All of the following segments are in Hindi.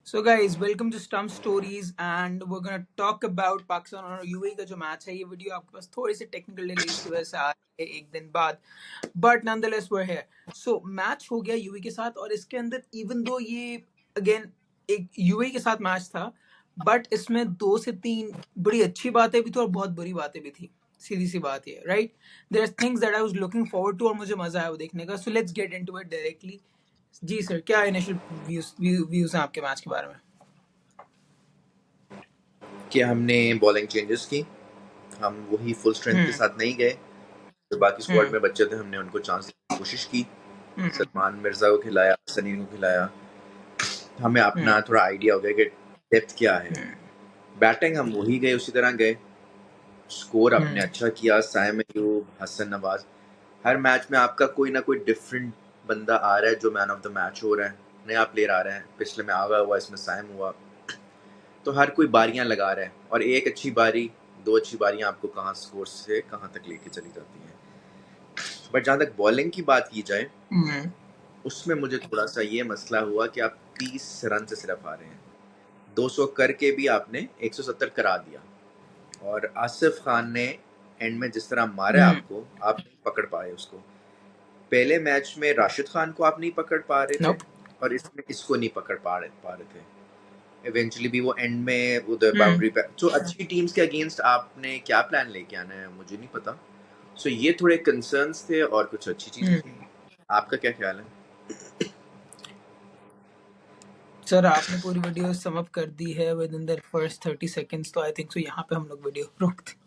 So guys, welcome to Stump Stories and we're gonna talk about Pakistan और यूएई का जो मैच है। ये वीडियो आपके पास थोड़ी सी टेक्निकल डिलेज की वजह से आ रही है एक दिन बाद, but nonetheless we're here. So match हो गया यूएई के साथ और इसके अंदर इवन दो ये अगेन एक यूएई के साथ मैच था, बट इसमें 2 से 3 बड़ी अच्छी बातें भी थी और बहुत बुरी बातें भी थी। सीधी सी बात ये, right? There are things that I was looking forward to और मुझे मजा आया वो देखने का। So let's get into it directly. जी सर, क्या इनिशियल व्यूज हैं आपके मैच के बारे में? कि हमने बॉलिंग चेंजेस की। हम वही फुल स्ट्रेंथ के साथ नहीं गए। जो बाकी स्क्वाड में बच्चे थे हमने उनको चांस देने की कोशिश की। सलमान मिर्जा को खिलाया, सनील को खिलाया। हमें अपना थोड़ा आइडिया हो गया कि डेप्थ क्या है। बैटिंग हम वही गए, उसी तरह गए। स्कोर आपने अच्छा किया। साइम अयूब, हसन नवाज, हर मैच में आपका कोई ना कोई डिफरेंट बंदा आ रहा है जो मैन ऑफ द मैच हो रहा है। नया प्लेयर आ रहा है। पिछले में आगा हुआ, इसमें साइम हुआ। तो हर कोई बारियां लगा रहा है और एक अच्छी बारी, 2 अच्छी बारियां आपको कहाँ स्कोर से कहाँ तक लेके चली जाती हैं। बट जहाँ तक बॉलिंग की बात की जाए, उसमें मुझे थोड़ा सा ये मसला हुआ कि आप 30 रन से सिर्फ आ रहे हैं। 200 करके भी आपने 170 करा दिया। और आसिफ खान ने एंड में जिस तरह मारा आपको, आप नहीं पकड़ पाए उसको। पहले मैच में राशिद खान को आप नहीं पकड़ पा रहे थे और इसमें इसको नहीं पकड़ पा रहे थे। इवेंचुअली भी वो एंड में उधर बाउंड्री पे। तो अच्छी टीम्स के अगेंस्ट आपने क्या प्लान लेके आना है मुझे नहीं पता। सो ये थोड़े कंसर्न्स थे और कुछ अच्छी चीजें थी। आपका क्या ख्याल है? सर, आपने पूरी वीडियो सम अप कर दी है with in the first 30 seconds, तो आई थिंक सो यहाँ पे हम लोग वीडियो रोकते।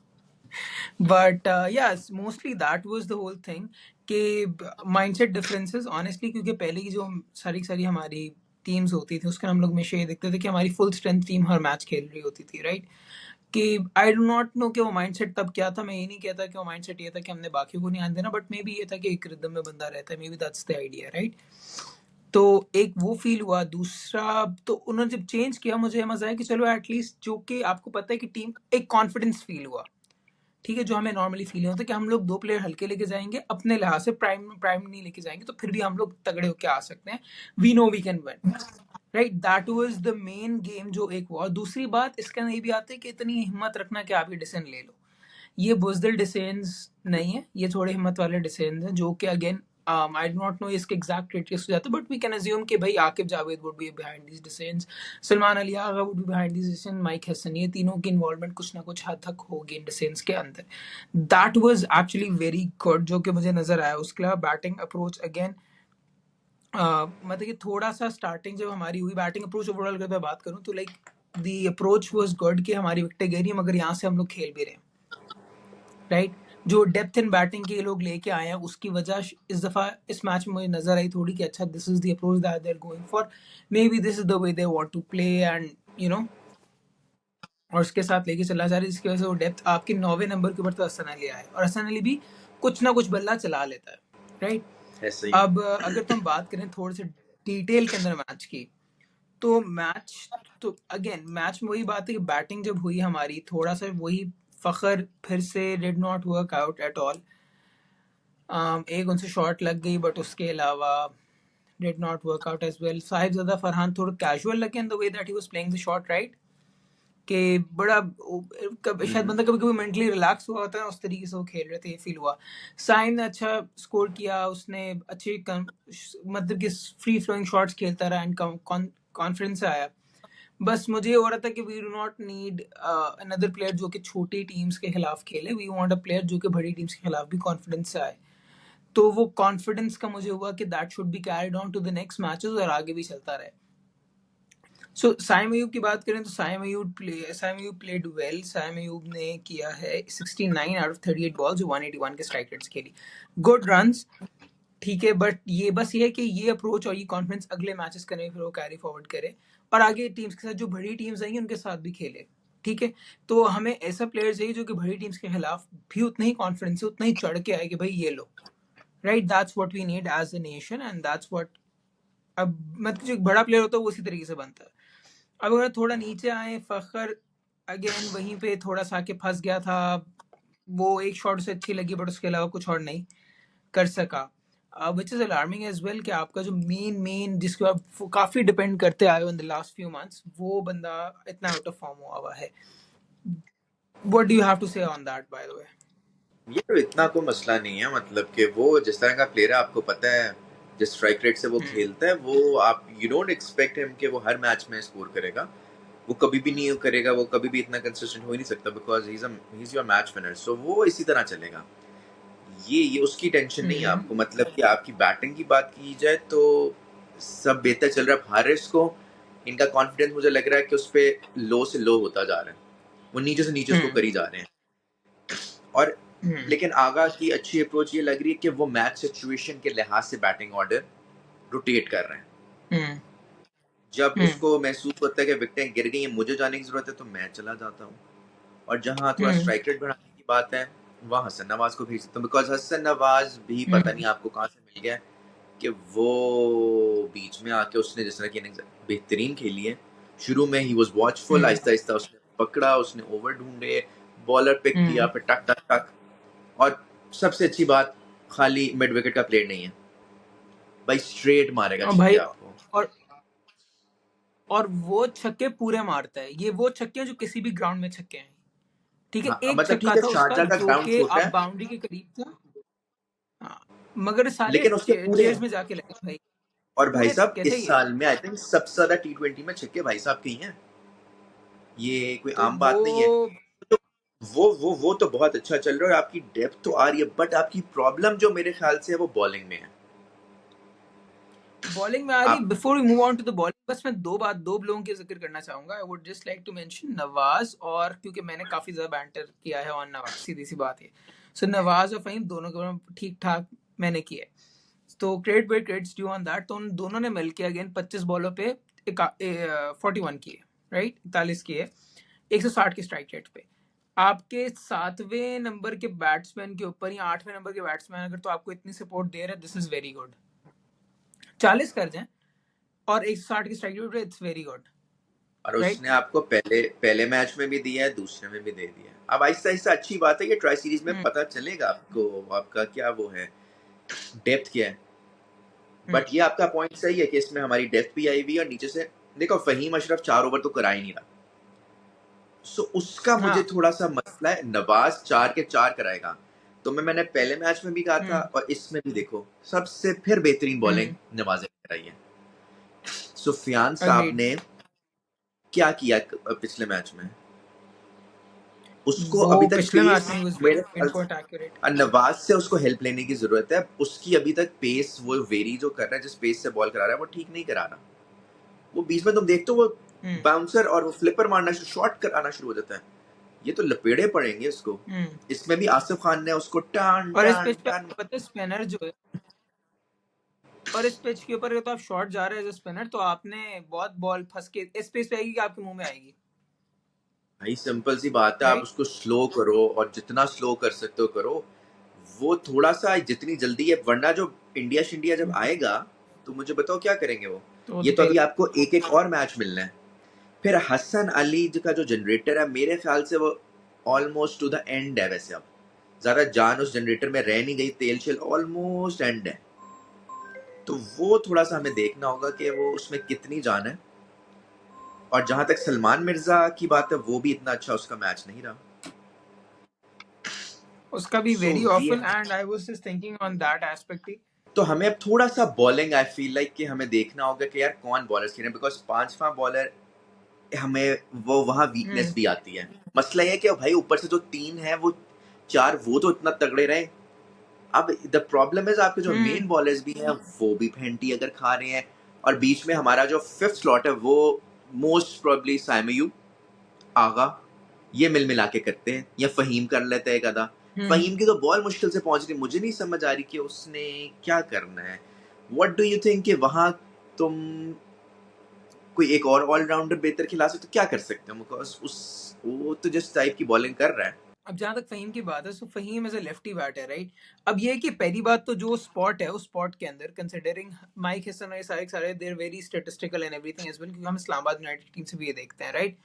But yes, mostly that was the whole thing कि माइंडसेट डिफरेंसेस ऑनेस्टली, क्योंकि पहले की जो सारी हमारी टीम्स होती थी उसके हम लोग हमेशा ये देखते थे कि हमारी फुल स्ट्रेंथ टीम हर मैच खेल रही होती थी, राइट? कि आई डू नॉट नो कि वो माइंडसेट तब क्या था। मैं ये नहीं कहता कि वो माइंडसेट ये था कि हमने बाकी को नहीं आने देना, बट मे बी ये था कि एक रिदम में बंदा रहता है। May be that's the idea, right? तो एक वो फील हुआ। दूसरा, तो उन्होंने जब चेंज किया मुझे मजा आया कि चलो एटलीस्ट जो कि आपको पता है कि टीम एक कॉन्फिडेंस फील हुआ, ठीक है, जो हमें नॉर्मली फील होता है कि हम लोग 2 प्लेयर हल्के लेके जाएंगे, अपने लिहाज से प्राइम प्राइम नहीं लेके जाएंगे, तो फिर भी हम लोग तगड़े होके आ सकते हैं। We know we can win, right? That was the main game जो एक हुआ। दूसरी बात इसके अंदर ये भी आती है कि इतनी हिम्मत रखना कि आप ये डिसीजन ले लो। ये बुजदिल डिसीजंस नहीं है, ये थोड़े हिम्मत वाले डिसीजंस हैं जो कि again I do not know इसके एग्जैक्ट क्रिटिक्स हो जाते, बट वी कैन अज्यूम कि भाई Aqib Javed would be behind these decisions, Salman Ali Agha would be behind these decision, Mike Hesson, ये तीनों की इन्वॉल्वमेंट कुछ ना कुछ हद तक होगी इन डिसीजंस के अंदर। That was actually very good जो कि मुझे नजर आया। उसके अलावा बैटिंग अप्रोच अगेन, मतलब कि थोड़ा सा स्टार्टिंग जब हमारी हुई बैटिंग अप्रोच ओवरऑल अगर मैं बात करूं तो like the approach was good कि हमारी विकेटें गई रही मगर यहाँ से हम लोग खेल भी रहे हैं, राइट? जो डेप्थ इन बैटिंग के लोग लेके आए हैं उसकी वजह इस दफा इस मैच में मुझे नजर आई थोड़ी कि अच्छा, this is the approach that they are going for, maybe this is the way they want to play and you know, और उसके साथ लेके चला जा रहा है, जिसकी वजह से वो डेप्थ आपके 9वें नंबर के ऊपर तो हसन अली आए और हसन अली भी कुछ ना कुछ बल्ला चला लेता है, राइट? ऐसे ही अब अगर तुम बात करें थोड़े से डिटेल के अंदर मैच की, तो मैच, तो अगेन मैच में वही बात है कि बैटिंग जब हुई हमारी, थोड़ा सा वही फखर फिर से did not work out at all. एक उनसे शॉट लग गई बट उसके अलावा did not work out as well. Sahibzada Farhan थोड़ा कैजुअल लगे in the way that he was playing the shot, right? कि बड़ा शायद बंदा कभी कभी मेंटली रिलैक्स हुआ होता है, उस तरीके से वो खेल रहे थे, ये फील हुआ। साइम ने अच्छा स्कोर किया, उसने अच्छे मतलब कि फ्री फ्लोइंग शॉट्स खेलता रहा एंड कॉन्फिडेंस से आया। बस मुझे ये हो रहा था कि we do not need another player जो कि छोटी टीम्स के खिलाफ खेले, वी वांट अ प्लेयर जो कि बड़ी टीम्स के खिलाफ भी कॉन्फिडेंस से आए। तो वो कॉन्फिडेंस का मुझे हुआ कि that should be carried on to the next matches और आगे भी चलता रहे। सो साइम अयूब की बात करें तो साइम अयूब प्लेड वेल। साइम अयूब ने किया है 69 आउट ऑफ 38 बॉल्स, जो 181 के स्ट्राइक रेट्स खेली, गुड रन्स, ठीक है। बट ये बस ये है कि ये अप्रोच और ये कॉन्फिडेंस अगले मैचेस करने फिर वो कैरी फॉरवर्ड करे और आगे टीम्स के साथ जो बड़ी टीम्स आएंगी उनके साथ भी खेले, ठीक है? तो हमें ऐसा प्लेयर चाहिए जो कि बड़ी टीम्स के खिलाफ भी उतना ही कॉन्फिडेंस से, उतना ही चढ़ के आए कि भाई ये लो, right? That's what we need as a nation and that's what, अब मतलब जो एक बड़ा प्लेयर होता है वो उसी तरीके से बनता है। अब अगर थोड़ा नीचे आए, फखर अगेन वहीं पे थोड़ा सा आके फंस गया था। वो एक शॉट से अच्छी लगी बट उसके अलावा कुछ और नहीं कर सका। Which is alarming as well कि आपका जो मेन जिसको आप काफी डिपेंड करते आए हो in the last few months, वो बंदा इतना आउट ऑफ फॉर्म हुआ है. What do you have to say on that by the way? ये तो इतना कोई मसला नहीं है, मतलब कि वो जिस तरह का प्लेयर है आपको पता है, जिस स्ट्राइक रेट से वो खेलता है, वो आप यू डोंट एक्सपेक्ट हिम कि वो हर मैच में स्कोर करेगा. वो कभी भी नहीं करेगा, वो कभी भी इतना कंसिस्टेंट हो ही नहीं सकता, because he is your match winner. So वो इसी तरह चलेगा. ये उसकी टेंशन नहीं है आपको. मतलब कि आपकी बैटिंग की बात की जाए तो सब बेहतर चल रहा है. हारिस को इनका कॉन्फिडेंस मुझे लग रहा है कि उस पे लो से लो होता जा रहा है. वो नीचे से नीचे उसको करी जा रहे हैं. और लेकिन आगा की अच्छी अप्रोच ये लग रही है कि वो मैच सिचुएशन के लिहाज से बैटिंग ऑर्डर रोटेट कर रहे हैं. जब उसको महसूस होता है कि विकेटें गिर गई हैं, मुझे जाने की जरूरत है, तो मैं चला जाता हूँ. और जहाँ थोड़ा स्ट्राइक रेट बढ़ाने की बात है, वहाँ हसन नवाज को भेज सकता हूँ. बिकॉज हसन नवाज भी पता नहीं आपको कहाँ से मिल गया है कि वो बीच में आके उसने जिस तरह की इनिंग्स बेहतरीन खेली है. शुरू में he was watchful, Aahista Aahista उसने पकड़ा, उसने ओवर ढूंढे, बॉलर पिक किया, फिर टक टक टक. और सबसे अच्छी बात, खाली मिड विकेट का प्लेयर नहीं है भाई, स्ट्रेट मारेगा छक्के भाई, आपको. और वो छक्के पूरे मारता है. ये वो छक्के हैं जो किसी भी ग्राउंड में छक्के हैं. ठीक है, हाँ, एक मतलब छक्का ठीक है, था उसका शारजा का जो ग्राउंड कि छोटा आप है, बाउंड्री के करीब था. हाँ, मगर सारे लेकिन उसके पूरे चेयर्स हैं. में जाके लगे भाई. और भाई पूरे साहब, छक्के थे इस ये. साल में आई थिंक सबसे ज्यादा T20 में छक्के भाई साहब के ही हैं. ये कोई तो आम वो बात नहीं है. तो वो तो बहुत अच्छा चल रहा है, और आपकी डेप्थ तो आ रही है. बट आपकी प्रॉब्लम जो मेरे ख्याल से है, वो बॉलिंग में है. बॉलिंग में आ रही. आप before we move on to the bowling, बस मैं दो लोगों के जिक्र करना चाहूंगा. I would just like to mention Nawaz, और क्योंकि मैंने काफी ज्यादा बैंटर किया है ऑन नवाज, सीधी सी बात है. सो नवाज और फहीम दोनों को ठीक ठाक मैंने किया है. तो क्रेडिट्स ड्यू ऑन दैट. तो उन दोनों ने मिलकर अगेन 25 बॉलों पे 41 किए, राइट, 41 किए 160 के स्ट्राइक रेट पे. आपके 7वें नंबर के बैट्समैन के ऊपर या 8वें नंबर के बैट्समैन अगर तो आपको इतनी सपोर्ट दे रहे हैं, दिस इज वेरी गुड. 40 कर जाएं और 160 की strike rate, it's very good, और राइट. उसने आपको पहले मैच में भी दिया है, दूसरे में भी दे दिया है. अब आहिस्ता आहिस्ता अच्छी बात है कि ट्राई सीरीज में पता चलेगा आपको आपका क्या वो है, डेप्थ क्या है. बट ये आपका पॉइंट सही है कि इसमें हमारी डेप्थ भी आई हुई है, और नीचे से देखो, फहीम अशरफ 4 ओवर तो करा ही नहीं रहा. सो उसका मुझे हाँ. थोड़ा सा मसला है. नवाज 4 के 4 कराएगा, तो मैंने पहले मैच में भी कहा था, और इसमें भी देखो, सबसे फिर बेहतरीन बॉलिंग नवाज ने कराई है. सुफियान साहब अग्रीड. ने क्या किया पिछले मैच में, उसको वो अभी तक पिछले मैच पेस, में ही वाज वेरी मेरे ख्याल पिन एक्यूरेट. से नवाज से उसको हेल्प लेने की जरूरत है. उसकी अभी तक पेस, वो वेरी जो कर रहा है, जिस पेस से बॉल करा रहा है, वो ठीक नहीं करा रहा. वो बीच में तुम देखते हो, वो बाउंसर और वो फ्लिपर मारना, शॉट कराना शुरू हो जाता है. ये तो लपेड़े पड़ेंगे इसको. इसमें भी आसिफ खान ने उसको टान और इस टान पिच पे टान. आपको पता है स्पिनर जो है, और इस पिच के ऊपर अगर तो आप शॉट जा रहे हैं एज स्पिनर, तो आपने बहुत बॉल फंस के इस पिच पे आएगी कि आपके मुंह में आएगी. भाई सिंपल सी बात है, आप राइट. उसको स्लो करो, और जितना स्लो कर सकते हो करो. वो थोड़ा सा जितनी जल्दी है, वरना जो इंडिया शिंडिया जब आएगा, तो मुझे बताओ क्या करेंगे वो. तो ये तो तेल. अभी आपको एक एक और मैच मिलना है. फिर हसन अली का जो जनरेटर है, मेरे ख्याल से वो ऑलमोस्ट टू द एंड है. वैसे अब ज्यादा जान उस जनरेटर में रह नहीं गई, तेल शेल ऑलमोस्ट एंड है. तो वो थोड़ा सा हमें देखना होगा कि वो उसमें कितनी जान है. और जहां तक सलमान मिर्जा की बात है, वो भी इतना अच्छा उसका मैच नहीं रहा. उसका भी so very we often, and I was just thinking on that aspect ही. तो हमें अब थोड़ा सा बॉलिंग, आई फील लाइक कि हमें देखना होगा कि यार कौन बॉलर्स खेल रहे हैं, बिकॉज पांचवा बॉलर हमें वो वहां वीकनेस भी आती है. मसला ये है कि भाई ऊपर से जो 3 है, वो 4 वो तो इतना तगड़े रहे. अब द प्रॉब्लम इज आपके जो मेन बॉलर्स भी हैं, वो भी फेंटी अगर खा रहे हैं. और बीच में हमारा जो 5th स्लॉट है, वो मोस्ट प्रोबेबली साइमयू, आगा, ये मिल मिला के करते हैं, या फहीम कर लेते हैं एक आधा. फहीम की तो बॉल मुश्किल से पहुंच रही, मुझे नहीं समझ आ रही कि उसने क्या करना है. व्हाट डू यू थिंक कि वहां तुम कोई एक और ऑलराउंडर बेहतर खिला सकते, तो क्या कर सकते हो, बिकॉज उस वो तो जिस टाइप की बॉलिंग कर रहा है. अब जहां तक फहीम की बात है, so Faheem as a lefty bat है, राइट. अब ये है कि पहली बात तो जो स्पॉट है, उस स्पॉट के अंदर कंसिडरिंग माइक हिसन और ये सारे they're very statistical and everything as well, क्योंकि हम इस्लामाबाद यूनाइटेड टीम से भी ये देखते हैं, राइट.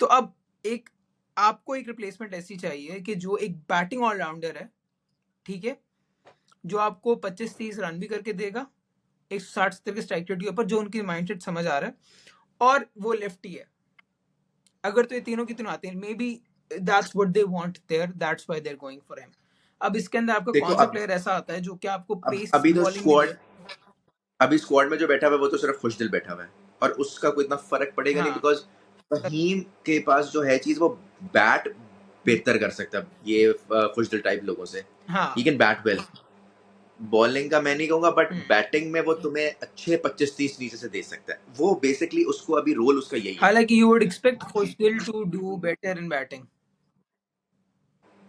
तो अब एक आपको एक रिप्लेसमेंट ऐसी चाहिए कि जो एक बैटिंग ऑलराउंडर है, ठीक है, जो आपको 25-30 रन भी करके देगा 160-70 के स्ट्राइक रेट के ऊपर, जो उनकी माइंडसेट समझ आ रहा है, और वो लेफ्टी है। अगर तो ये तीनों की तीनों आते हैं, maybe that's what they want there, that's why they are going for him. अब इसके अंदर आपका देखो कौन सा अब प्लेयर ऐसा आता है जो कि आपको अब पेस अभी तो बॉलिंग भी स्क्वाड दे? अभी स्क्वाड में जो बैठा हुआ है वो तो सिर्फ खुशदिल बैठा हुआ है, और उसका कोई इतना फर्क पड़ेगा नहीं, हाँ। बिकॉज फहीम के पास जो है चीज, वो बैट बेहतर कर सकता है ये खुशदिल टाइप लोगों से। ही हाँ। Can bat well. बॉलिंग का मैं नहीं कहूंगा, बट बैटिंग में वो तुम्हें अच्छे 25-30 नीचे से दे सकता है। वो बेसिकली उसको अभी रोल उसका यही है। हालांकि you would expect Khushdil to do better in batting.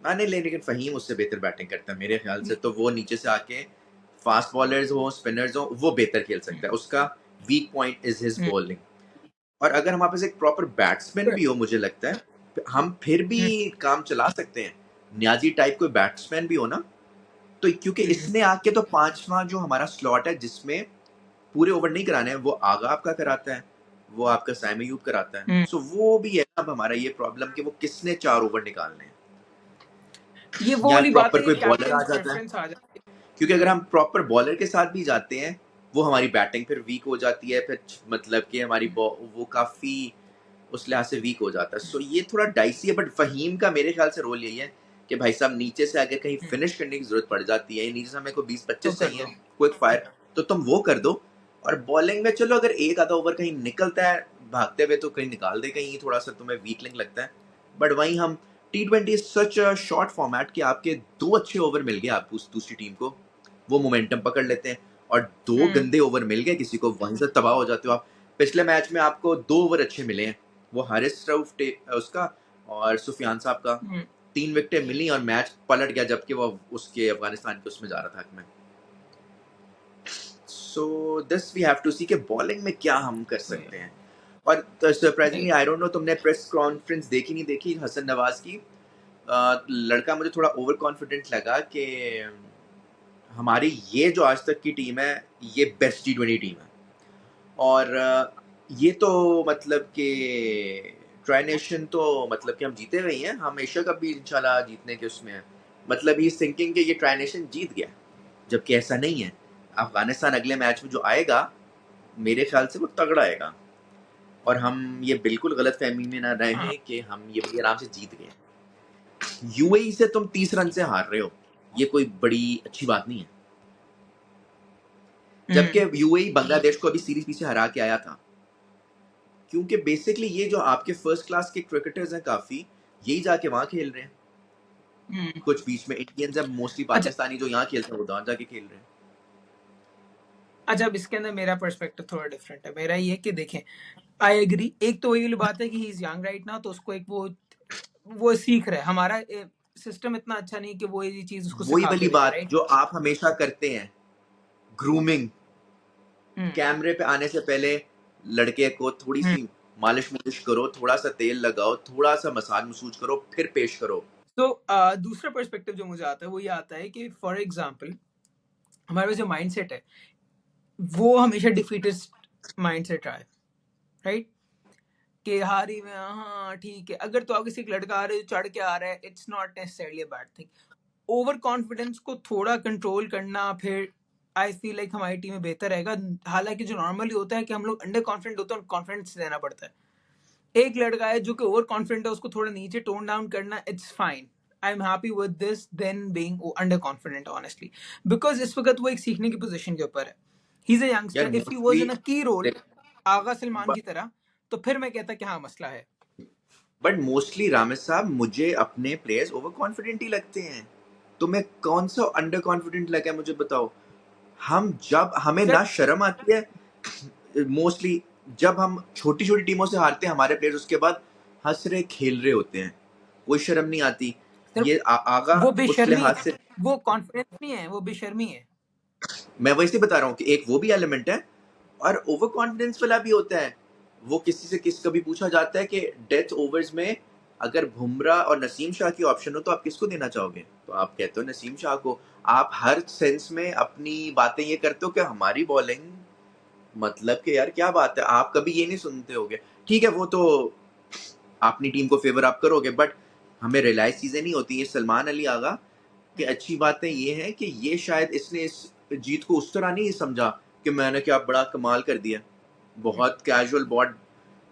हाँ नहीं, लेकिन फहीम उससे बेहतर बैटिंग करता है मेरे ख्याल से। तो वो नीचे से आके फास्ट बॉलर्स हो, स्पिनर्स हो, वो बेहतर खेल सकता है। उसका weak point is his bowling. और अगर हमारे पास एक प्रॉपर बैट्समैन भी हो, मुझे लगता है हम फिर भी काम चला सकते हैं। न्याजी टाइप कोई बैट्समैन भी हो ना, तो क्योंकि इसने आके तो पांचवा जो हमारा स्लॉट है जिसमें पूरे ओवर नहीं कराने हैं, वो आगा आपका कराता है, वो आपका साइम अयूब कराता है। सो वो भी है अब हमारा ये प्रॉब्लम कि वो किसने 4 ओवर निकालने हैं। ये वो या वाली बात प्रॉपर है, ये कोई बॉलर आ कैप्टन जाता है, प्रेफरेंस आ जाती क्योंकि अगर हम प्रॉपर बॉलर के साथ भी जाते हैं, वो हमारी बैटिंग फिर वीक हो जाती है। फिर मतलब कि हमारी वो काफी उस लिहाज से वीक हो जाता है। सो ये थोड़ा डाइसी है, बट फहीम का मेरे ख्याल से रोल यही है कि भाई साहब नीचे से अगर कहीं है। फिनिश करने की जरूरत पड़ जाती है, नीचे से हमें कोई तो 20-25 कर चाहिए दो। क्विक फायर, तो तुम वो कर दो। और बॉलिंग में चलो अगर एक आधा ओवर कहीं निकलता है भागते हुए तो कहीं निकाल दे, कहीं थोड़ा सा तुम्हें वीक लिंक लगता है। बट वहीं हम T20 is such a short format कि आपके 2 अच्छे ओवर मिल गए आपको दूसरी टीम को, वो मोमेंटम पकड़ लेते हैं। और 2 गंदे ओवर मिल गए किसी को, वहीं से तबाह हो जाते हो आप। पिछले मैच में आपको 2 ओवर अच्छे मिले हैं, वो हारिस रऊफ उसका और सुफियान साहब का। 3 विकेटें मिली और मैच पलट गया, जबकि वो उसके अफगानिस्तान के उसमें जा रहा था हक में। So this we have to see कि बॉलिंग में क्या हम कर सकते हैं। और सरप्राइजिंगली आई डोंट नो तुमने प्रेस कॉन्फ्रेंस देखी नहीं देखी हसन नवाज की। लड़का मुझे थोड़ा ओवर कॉन्फिडेंट लगा कि हमारी ये जो आज तक की टीम है, ये बेस्ट T20 टीम है। और ये तो मतलब कि ट्राई नेशन तो मतलब कि हम जीते हुए ही हैं, हम एशिया कप भी इंशाल्लाह जीतने के उसमें है। मतलब ही थिंकिंग कि ये ट्राई नेशन जीत गया, जबकि ऐसा नहीं है। अफगानिस्तान अगले मैच में जो आएगा, मेरे ख्याल से वो तगड़ा आएगा। और हम ये बिल्कुल गलत फहमी में ना रहे हैं कि हम ये बड़ी आराम से जीत गए। यूएई से तुम 30 रन से हार रहे हो, ये कोई बड़ी अच्छी बात नहीं है। जबकि यूएई बांग्लादेश को अभी सीरीज पीछे हरा के आया था। क्योंकि बेसिकली ये जो आपके फर्स्ट क्लास के क्रिकेटर्स हैं काफी, यही जाके वहां खेल रहे हैं। कुछ बीच में इंडियंस हैं, मोस्टली अच्छा। पाकिस्तानी जो यहाँ खेलते हैं वो वहां जाके खेल रहे हैं। अच्छा, अब इसके अंदर मेरा पर्सपेक्टिव थोड़ा डिफरेंट है। मेरा ये कि देखें, आई एग्री, एक तो वही वाली बात है कि he is young right now, तो उसको एक वो सीख रहा है। हमारा सिस्टम इतना अच्छा नहीं कि वो ये चीज उसको वही सिखा वाली के भेजे, बात राइट? जो आप हमेशा करते हैं, ग्रूमिंग। कैमरे पे आने से पहले लड़के को थोड़ी सी मालिश मुलिश करो, थोड़ा सा तेल लगाओ, थोड़ा सा मसाज मसूज करो, फिर पेश करो। तो दूसरा पर्सपेक्टिव जो मुझे आता है वो ये आता है कि फॉर एग्जांपल हमारे पास जो माइंडसेट है वो हमेशा डिफीटिस्ट माइंडसेट रहा है, राइट? कि हारी में हाँ ठीक है। अगर तो आप किसी एक लड़का आ रहे चढ़ के आ रहा है, it's not necessarily a bad thing. Over confidence को थोड़ा कंट्रोल करना, फिर आई फील लाइक हमारी टीम में बेहतर रहेगा। हालांकि जो नॉर्मली होता है कि हम लोग अंडर कॉन्फिडेंट होते हैं और कॉन्फिडेंस देना पड़ता है। एक लड़का है जो कि ओवर कॉन्फिडेंट है, उसको थोड़ा नीचे टोन डाउन करना, it's fine. I am happy with this then being under confident, honestly. Because इस वक्त वो एक सीखने की पोजीशन के ऊपर है। ही इज अ यार youngster. If he was mostly in a key role, आगा सलमान की तरह, तो फिर मैं कहता कि हाँ मसला है। बट मोस्टली रामेश साहब, मुझे अपने प्लेयर्स ओवर कॉन्फिडेंट ही लगते हैं। तुम्हें कौन सा अंडर कॉन्फिडेंट लगा है मुझे बताओ। हम जब हमें सर ना शर्म आती है मोस्टली, जब हम छोटी छोटी टीमों से हारते हैं हमारे प्लेयर्स, उसके बाद हंस रहे खेल रहे होते हैं, कोई शर्म नहीं आती। सर ये आगा वो उस बेशर्मी लिहाज है, से, वो कॉन्फिडेंस नहीं है, वो बेशर्मी है। मैं वैसे बता रहा हूँ कि एक वो भी एलिमेंट है, और ओवर कॉन्फिडेंस वाला भी होता है। वो किसी से कभी पूछा जाता है कि डेथ ओवर्स में अगर बुमराह और नसीम शाह की ऑप्शन हो तो आप किसको देना चाहोगे, तो आप कहते हो नसीम शाह को। आप हर सेंस में अपनी बातें ये करते हो कि हमारी बॉलिंग, मतलब कि यार क्या बात है, आप कभी ये नहीं सुनते होगे। ठीक है, वो तो अपनी टीम को फेवर आप करोगे, बट हमें रियलाइज चीजें नहीं होती। ये सलमान अली आगा कि अच्छी बातें ये हैं कि ये शायद इसने इस जीत को उस तरह नहीं समझा कि मैंने क्या बड़ा कमाल कर दिया, बहुत कैजुअल, बहुत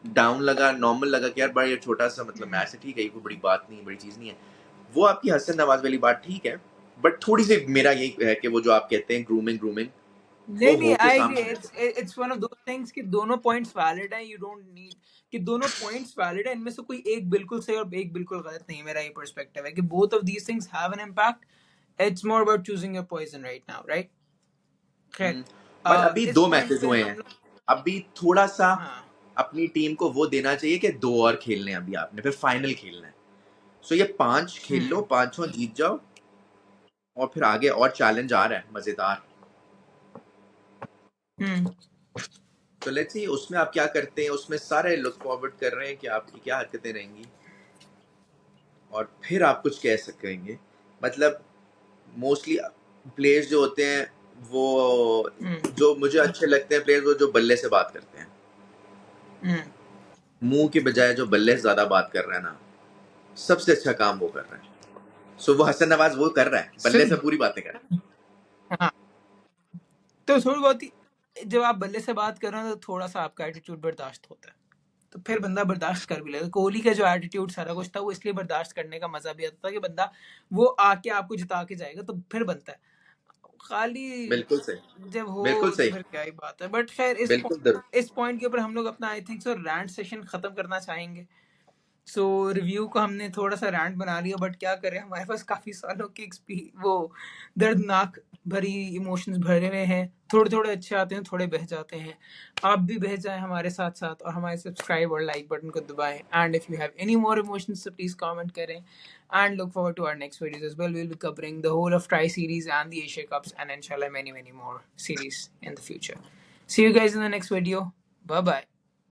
डाउन लगा, नॉर्मल लगा कि यार बड़ा ये छोटा सा मतलब मैच है, ठीक है, ये कोई बड़ी बात नहीं, बड़ी चीज़ नहीं है। वो आपकी हसन नवाज वाली बात ठीक है, बट थोड़ी सी मेरा यही है कि वो जो आप कहते हैं ग्रूमिंग वो नहीं, हो के आई एग्री, सामने it's one of those things कि दोनों पॉइंट्स वैलिड हैं, यू डोंट नीड कि दोनों पॉइंट्स वैलिड हैं, इनमें से कोई एक बिल्कुल सही और एक बिल्कुल गलत नहीं है। मेरा ये पर्सपेक्टिव है कि both of these things have an impact, it's more about choosing your poison right now, right? खैर, बट अभी इस 2 पॉइंट मैचेस पे हुए हम हैं, लोग, अभी थोड़ा सा हाँ, अपनी टीम को वो देना चाहिए कि 2 और खेलने हैं अभी आपने, फिर फाइनल खेलना है। सो ये 5 खेल लो, 5 जीत जाओ और फिर आगे और चैलेंज आ रहा है मजेदार। तो लेट्स सी उसमें आप क्या करते हैं, उसमें सारे लुक फॉरवर्ड कर रहे हैं कि आपकी क्या हरकतें रहेंगी और फिर आप कुछ कह सकेंगे। मतलब मोस्टली प्लेयर्स जो होते हैं वो जो मुझे अच्छे लगते हैं प्लेयर्स, वो जो बल्ले से बात करते हैं, मुंह के बजाय जो बल्ले से ज्यादा बात कर रहा है ना, सबसे अच्छा काम वो कर रहा है। सो वो हसन नवाज वो कर रहा है, बल्ले से पूरी बातें कर रहा है। हाँ, तो थोड़ी बहुत ही जब आप बल्ले से बात कर रहे हो तो थोड़ा सा आपका एटीट्यूड बर्दाश्त होता है, तो फिर बंदा बर्दाश्त कर भी लेगा। कोहली का जो एटीट्यूड सारा कुछ था वो इसलिए बर्दाश्त करने का मजा भी आता था कि बंदा वो आके आपको जिता के जाएगा, तो फिर बनता है। खाली बिल्कुल सही, जब हो बिल्कुल तो सही, फिर क्या ही बात है। बट खैर बिल्कुल दर इस पॉइंट के ऊपर हम लोग अपना I think so rant session खत्म करना चाहेंगे। सो रिव्यू को हमने थोड़ा सा रैंट बना लिया, बट क्या करें, हमारे पास काफी सालों की वो दर्दनाक भरी इमोशंस भरे हुए हैं, थोड़े थोड़े अच्छे आते हैं, थोड़े बह जाते हैं। आप भी बह जाएं हमारे साथ साथ और हमारे सब्सक्राइब और लाइक बटन को दबाएं, and if you have any more emotions so please comment करें, and look forward to our next videos as well. We'll be covering the whole of Tri Series and the Asia Cups, and inshallah many more series in the future. See you guys in the next video. Bye bye.